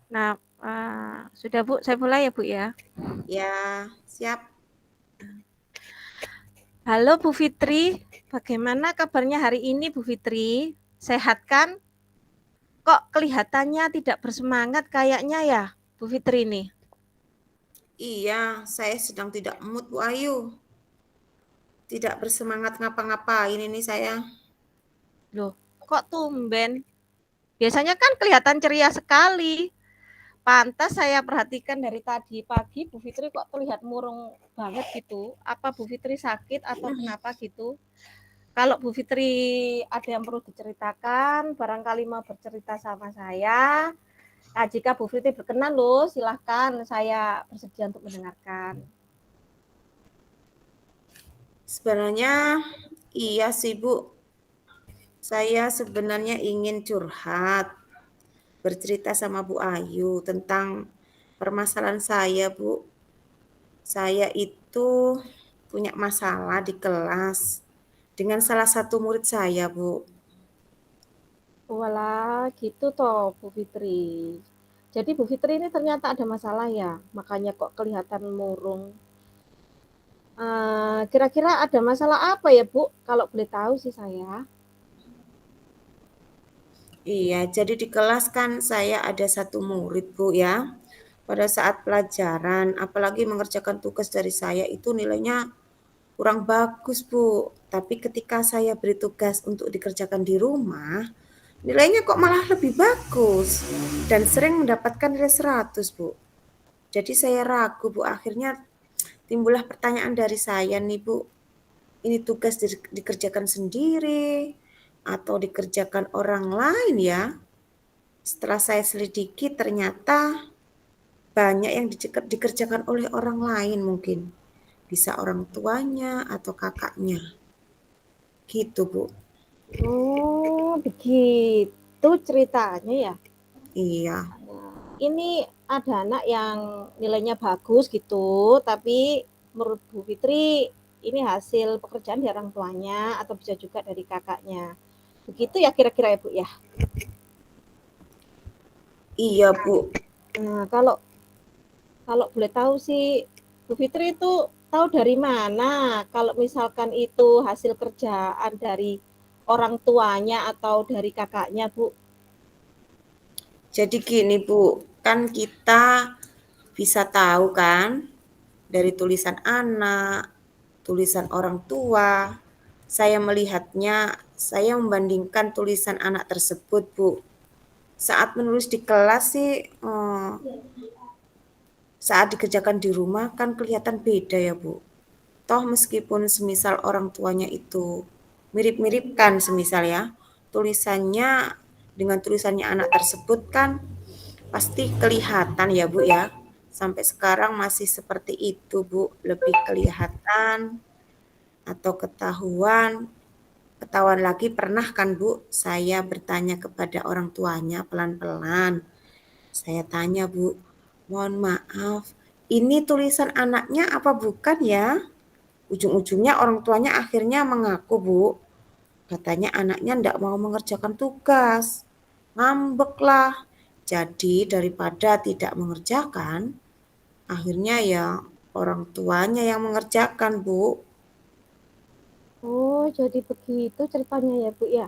Nah, sudah Bu, saya mulai ya Bu ya. Ya, siap. Halo Bu Fitri, bagaimana kabarnya hari ini Bu Fitri? Sehat kan? Kok kelihatannya tidak bersemangat kayaknya ya Bu Fitri ini? Iya, saya sedang tidak mood, Bu Ayu. Tidak bersemangat ngapa-ngapain ini saya. Loh, kok tumben? Biasanya kan kelihatan ceria sekali. Pantas saya perhatikan dari tadi pagi Bu Fitri kok terlihat murung banget gitu. Apa Bu Fitri sakit atau kenapa gitu? Kalau Bu Fitri ada yang perlu diceritakan, barangkali mau bercerita sama saya. Nah, jika Bu Fitri berkenan loh, silahkan saya bersedia untuk mendengarkan. Sebenarnya iya sih, Bu. Saya sebenarnya ingin curhat, bercerita sama Bu Ayu tentang permasalahan saya, Bu. Saya itu punya masalah di kelas dengan salah satu murid saya, Bu. Walah, gitu toh Bu Fitri. Jadi Bu Fitri ini ternyata ada masalah ya, makanya kok kelihatan murung. Kira-kira ada masalah apa ya Bu? Kalau boleh tahu sih saya. Iya, jadi di kelas kan saya ada satu murid, Bu ya. Pada saat pelajaran, apalagi mengerjakan tugas dari saya itu nilainya kurang bagus, Bu. Tapi ketika saya beri tugas untuk dikerjakan di rumah, nilainya kok malah lebih bagus dan sering mendapatkan nilai 100, Bu. Jadi saya ragu, Bu. Akhirnya timbullah pertanyaan dari saya nih, Bu. Ini tugas dikerjakan sendiri atau dikerjakan orang lain ya? Setelah saya selidiki ternyata banyak yang dikerjakan oleh orang lain mungkin. Bisa orang tuanya atau kakaknya. Gitu, Bu. Oh, begitu ceritanya ya. Iya. Ini ada anak yang nilainya bagus gitu, tapi menurut Bu Fitri ini hasil pekerjaan dari orang tuanya atau bisa juga dari kakaknya. Begitu ya kira-kira ya Bu ya. Iya, Bu. Nah, kalau kalau boleh tahu sih Bu Fitri itu tahu dari mana kalau misalkan itu hasil kerjaan dari orang tuanya atau dari kakaknya Bu? Jadi gini, Bu. Kan kita bisa tahu kan dari tulisan anak, tulisan orang tua. Saya melihatnya, saya membandingkan tulisan anak tersebut, Bu. Saat menulis di kelas sih, saat dikerjakan di rumah kan kelihatan beda ya, Bu. Toh meskipun semisal orang tuanya itu mirip-miripkan semisal ya, tulisannya dengan tulisannya anak tersebut kan pasti kelihatan ya, Bu ya. Sampai sekarang masih seperti itu, Bu. Lebih kelihatan atau ketahuan lagi pernah kan, Bu, saya bertanya kepada orang tuanya pelan-pelan. Saya tanya, Bu, mohon maaf, ini tulisan anaknya apa bukan ya? Ujung-ujungnya orang tuanya akhirnya mengaku, Bu. Katanya anaknya ndak mau mengerjakan tugas. Ngambek lah. Jadi daripada tidak mengerjakan, akhirnya ya orang tuanya yang mengerjakan, Bu. Oh, jadi begitu ceritanya ya Bu ya.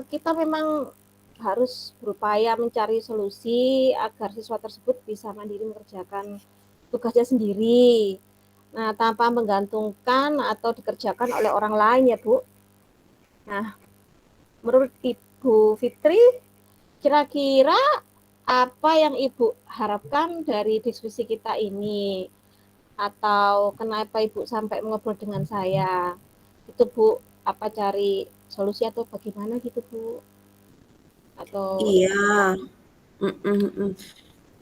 Kita memang harus berupaya mencari solusi agar siswa tersebut bisa mandiri mengerjakan tugasnya sendiri. Nah, tanpa menggantungkan atau dikerjakan oleh orang lain ya, Bu. Nah, menurut Ibu Fitri, kira-kira apa yang Ibu harapkan dari diskusi kita ini? Atau kenapa Ibu sampai mengobrol dengan saya? Itu Bu, apa cari solusi atau bagaimana gitu Bu? Atau Iya,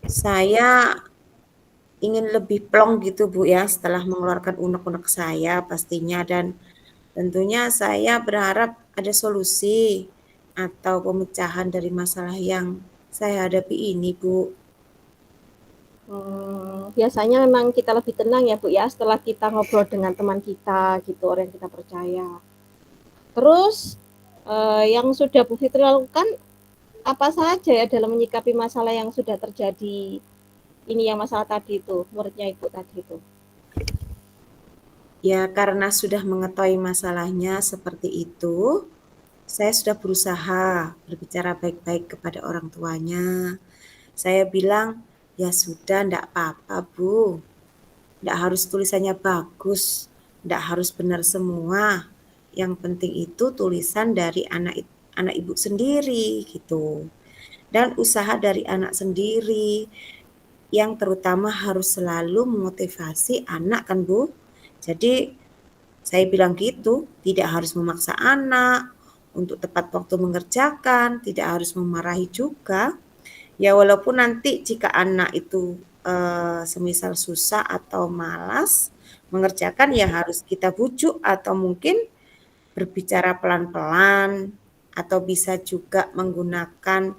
saya ingin lebih plong gitu, Bu ya, setelah mengeluarkan unek-unek saya pastinya dan tentunya saya berharap ada solusi atau pemecahan dari masalah yang saya hadapi ini, Bu. biasanya memang kita lebih tenang ya Bu ya setelah kita ngobrol dengan teman kita gitu, orang yang kita percaya. Terus yang sudah Bu Fitri lakukan apa saja ya dalam menyikapi masalah yang sudah terjadi ini yang masalah tadi itu, muridnya Ibu tadi itu? Ya, karena sudah mengetahui masalahnya seperti itu, saya sudah berusaha berbicara baik-baik kepada orang tuanya. Saya bilang, ya sudah, ndak apa-apa, Bu. Ndak harus tulisannya bagus, ndak harus benar semua. Yang penting itu tulisan dari anak ibu sendiri gitu. Dan usaha dari anak sendiri yang terutama harus selalu memotivasi anak kan Bu. Jadi saya bilang gitu, tidak harus memaksa anak untuk tepat waktu mengerjakan, tidak harus memarahi juga. Ya walaupun nanti jika anak itu semisal susah atau malas mengerjakan ya harus kita bujuk atau mungkin berbicara pelan-pelan atau bisa juga menggunakan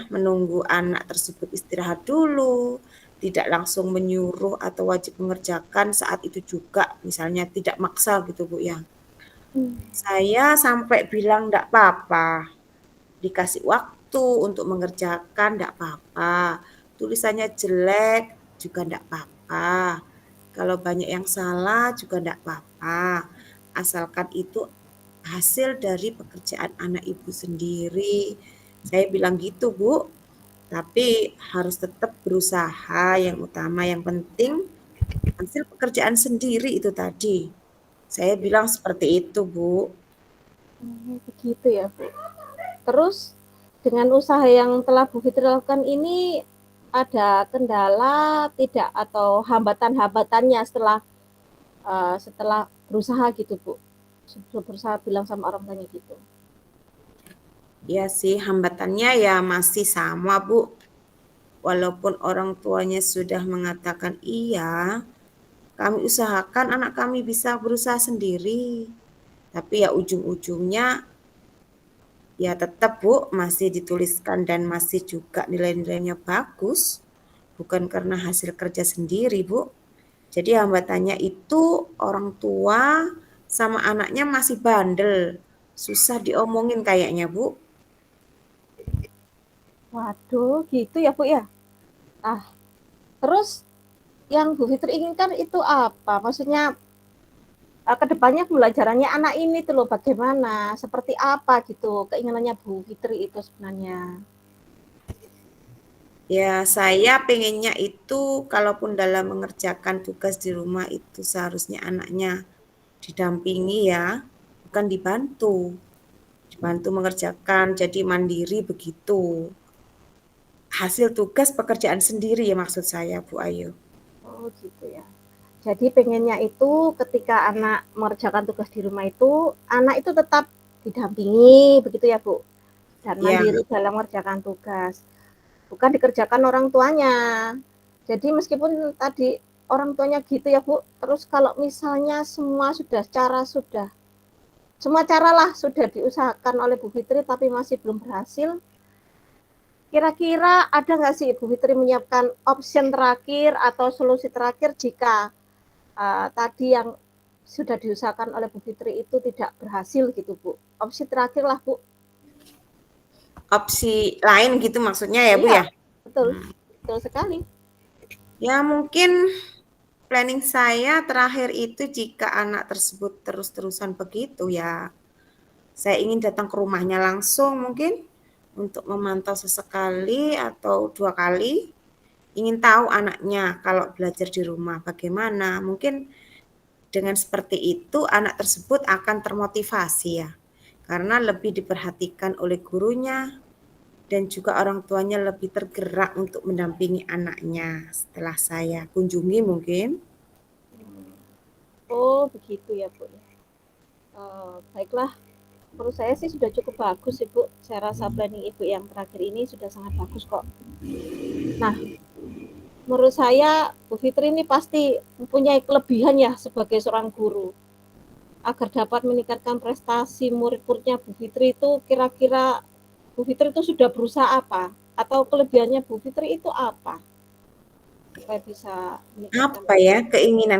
menunggu anak tersebut istirahat dulu, tidak langsung menyuruh atau wajib mengerjakan saat itu juga, misalnya tidak maksa gitu Bu ya. Hmm. Saya sampai bilang enggak apa-apa, dikasih waktu untuk mengerjakan enggak apa-apa, tulisannya jelek juga enggak apa-apa, kalau banyak yang salah juga enggak apa-apa, asalkan itu hasil dari pekerjaan anak ibu sendiri. Saya bilang gitu Bu, tapi harus tetap berusaha yang utama, yang penting hasil pekerjaan sendiri itu tadi. Saya bilang seperti itu Bu. Begitu ya Bu. Terus dengan usaha yang telah Bu Fitri lakukan ini ada kendala tidak atau hambatan-hambatannya setelah berusaha gitu Bu? Berusaha bilang sama orang tuanya gitu. Ya sih hambatannya ya masih sama Bu. Walaupun orang tuanya sudah mengatakan iya, kami usahakan anak kami bisa berusaha sendiri. Tapi ya ujung-ujungnya ya tetap Bu masih dituliskan dan masih juga nilai-nilainya bagus. Bukan karena hasil kerja sendiri Bu. Jadi hambatannya itu orang tua sama anaknya masih bandel. Susah diomongin kayaknya Bu. Waduh, gitu ya Bu ya. Ah, terus yang Bu Fitri inginkan itu apa? Maksudnya kedepannya pembelajarannya anak ini tuh loh bagaimana, seperti apa gitu keinginannya Bu Fitri itu sebenarnya. Ya, saya pengennya itu kalaupun dalam mengerjakan tugas di rumah itu seharusnya anaknya didampingi ya, bukan dibantu. Dibantu mengerjakan, jadi mandiri begitu. Hasil tugas pekerjaan sendiri ya maksud saya, Bu Ayu. Oh gitu ya. Jadi pengennya itu ketika anak mengerjakan tugas di rumah itu, anak itu tetap didampingi begitu ya Bu, dan Ya, mandiri dalam mengerjakan tugas. Bukan dikerjakan orang tuanya. Jadi meskipun tadi orang tuanya gitu ya Bu, terus kalau misalnya semua cara lah sudah diusahakan oleh Bu Fitri tapi masih belum berhasil, kira-kira ada nggak sih Bu Fitri menyiapkan option terakhir atau solusi terakhir jika tadi yang sudah diusahakan oleh Bu Fitri itu tidak berhasil gitu Bu? Opsi terakhir lah Bu. opsi lain gitu maksudnya ya, Bu Iya, ya? betul. Hmm. Betul sekali. Ya mungkin planning saya terakhir itu jika anak tersebut terus-terusan begitu ya, saya ingin datang ke rumahnya langsung mungkin untuk memantau sesekali atau 2 kali, ingin tahu anaknya kalau belajar di rumah bagaimana. Mungkin dengan seperti itu anak tersebut akan termotivasi ya, karena lebih diperhatikan oleh gurunya dan juga orang tuanya lebih tergerak untuk mendampingi anaknya setelah saya kunjungi mungkin. Oh, begitu ya Bu. Baiklah, menurut saya sih sudah cukup bagus Ibu. Saya rasa planning Ibu yang terakhir ini sudah sangat bagus kok. Nah, menurut saya Bu Fitri ini pasti mempunyai kelebihan ya sebagai seorang guru. Agar dapat meningkatkan prestasi murid-muridnya Bu Fitri itu kira-kira Bu Fitri itu sudah berusaha apa? Atau kelebihannya Bu Fitri itu apa? Supaya bisa meningkatkan. Apa ya,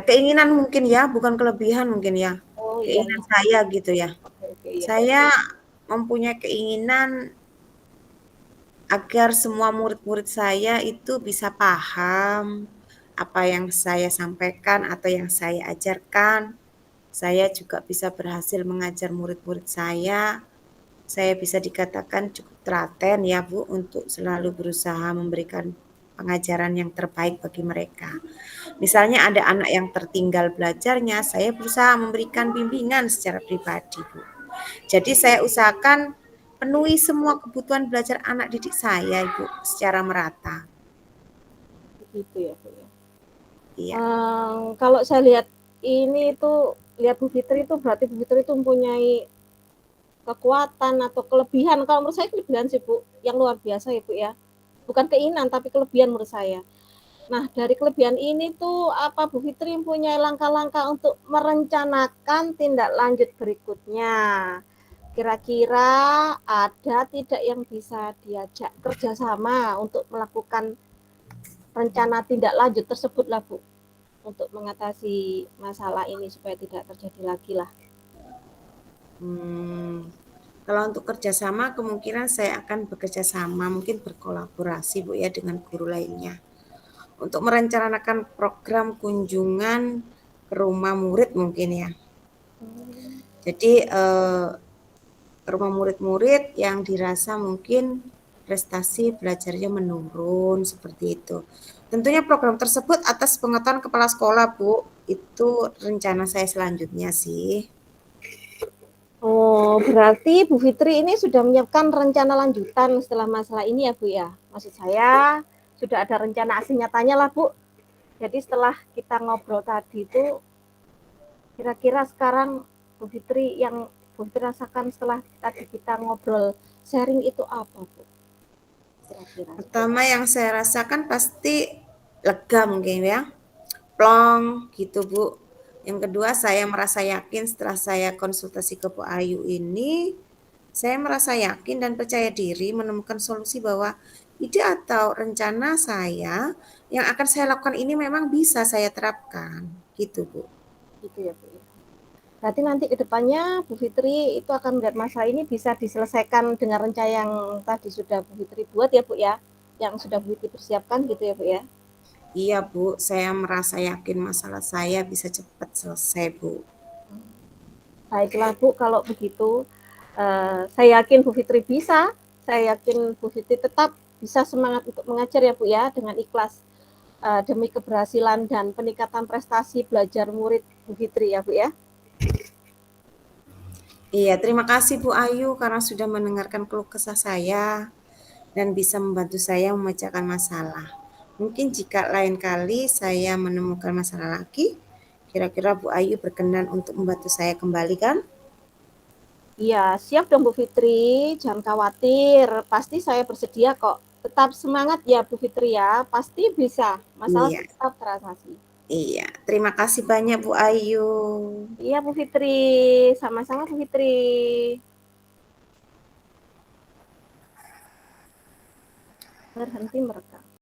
keinginan mungkin ya, bukan kelebihan mungkin ya, Oh iya keinginan iya. saya gitu ya. Oke oke iya. Saya mempunyai keinginan agar semua murid-murid saya itu bisa paham apa yang saya sampaikan atau yang saya ajarkan. Saya juga bisa berhasil mengajar murid-murid saya. Saya bisa dikatakan cukup telaten ya Bu untuk selalu berusaha memberikan pengajaran yang terbaik bagi mereka. Misalnya ada anak yang tertinggal belajarnya, saya berusaha memberikan bimbingan secara pribadi Bu. Jadi saya usahakan penuhi semua kebutuhan belajar anak didik saya Ibu secara merata. Begitu ya Bu ya. Iya. Kalau saya lihat ini tuh, lihat Bu Fitri itu berarti Bu Fitri itu mempunyai kekuatan atau kelebihan. Kalau menurut saya kelebihan sih Bu, yang luar biasa ya Bu ya. Bukan keinginan tapi kelebihan menurut saya. Nah, dari kelebihan ini tuh apa Bu Fitri mempunyai langkah-langkah untuk merencanakan tindak lanjut berikutnya? Kira-kira ada tidak yang bisa diajak kerjasama untuk melakukan rencana tindak lanjut tersebut lah Bu, untuk mengatasi masalah ini supaya tidak terjadi lagi lah. Kalau untuk kerjasama kemungkinan saya akan bekerja sama, mungkin berkolaborasi Bu ya dengan guru lainnya. Untuk merencanakan program kunjungan ke rumah murid mungkin ya. Jadi rumah murid-murid yang dirasa mungkin prestasi belajarnya menurun seperti itu. Tentunya program tersebut atas pengetahuan kepala sekolah Bu, itu rencana saya selanjutnya sih. Oh, berarti Bu Fitri ini sudah menyiapkan rencana lanjutan setelah masalah ini ya Bu ya? Maksud saya sudah ada rencana aksi nyatanya lah Bu. Jadi setelah kita ngobrol tadi itu, kira-kira sekarang Bu Fitri yang Bu Fitri rasakan setelah tadi kita ngobrol sharing itu apa Bu? Kira-kira. Pertama yang saya rasakan pasti lega mungkin ya, plong gitu Bu. Yang kedua saya merasa yakin setelah saya konsultasi ke Bu Ayu ini, saya merasa yakin dan percaya diri menemukan solusi bahwa ide atau rencana saya yang akan saya lakukan ini memang bisa saya terapkan, gitu Bu. Gitu ya Bu. Berarti nanti ke depannya Bu Fitri itu akan melihat masalah ini bisa diselesaikan dengan rencana yang tadi sudah Bu Fitri buat ya Bu ya, yang sudah Bu Fitri persiapkan gitu ya Bu ya. Iya Bu, saya merasa yakin masalah saya bisa cepat selesai Bu. Baiklah Bu, kalau begitu saya yakin Bu Fitri bisa, saya yakin Bu Fitri tetap bisa semangat untuk mengajar ya Bu ya, dengan ikhlas demi keberhasilan dan peningkatan prestasi belajar murid Bu Fitri ya Bu ya. Iya, terima kasih Bu Ayu karena sudah mendengarkan keluh kesah saya dan bisa membantu saya memecahkan masalah. Mungkin jika lain kali saya menemukan masalah lagi, kira-kira Bu Ayu berkenan untuk membantu saya kembali kan? Iya, siap dong Bu Fitri, jangan khawatir, pasti saya bersedia kok. Tetap semangat ya Bu Fitri ya, pasti bisa, masalah Iya, tetap teratasi. iya. Terima kasih banyak Bu Ayu. Iya Bu Fitri, sama-sama Bu Fitri. Berhenti merekam.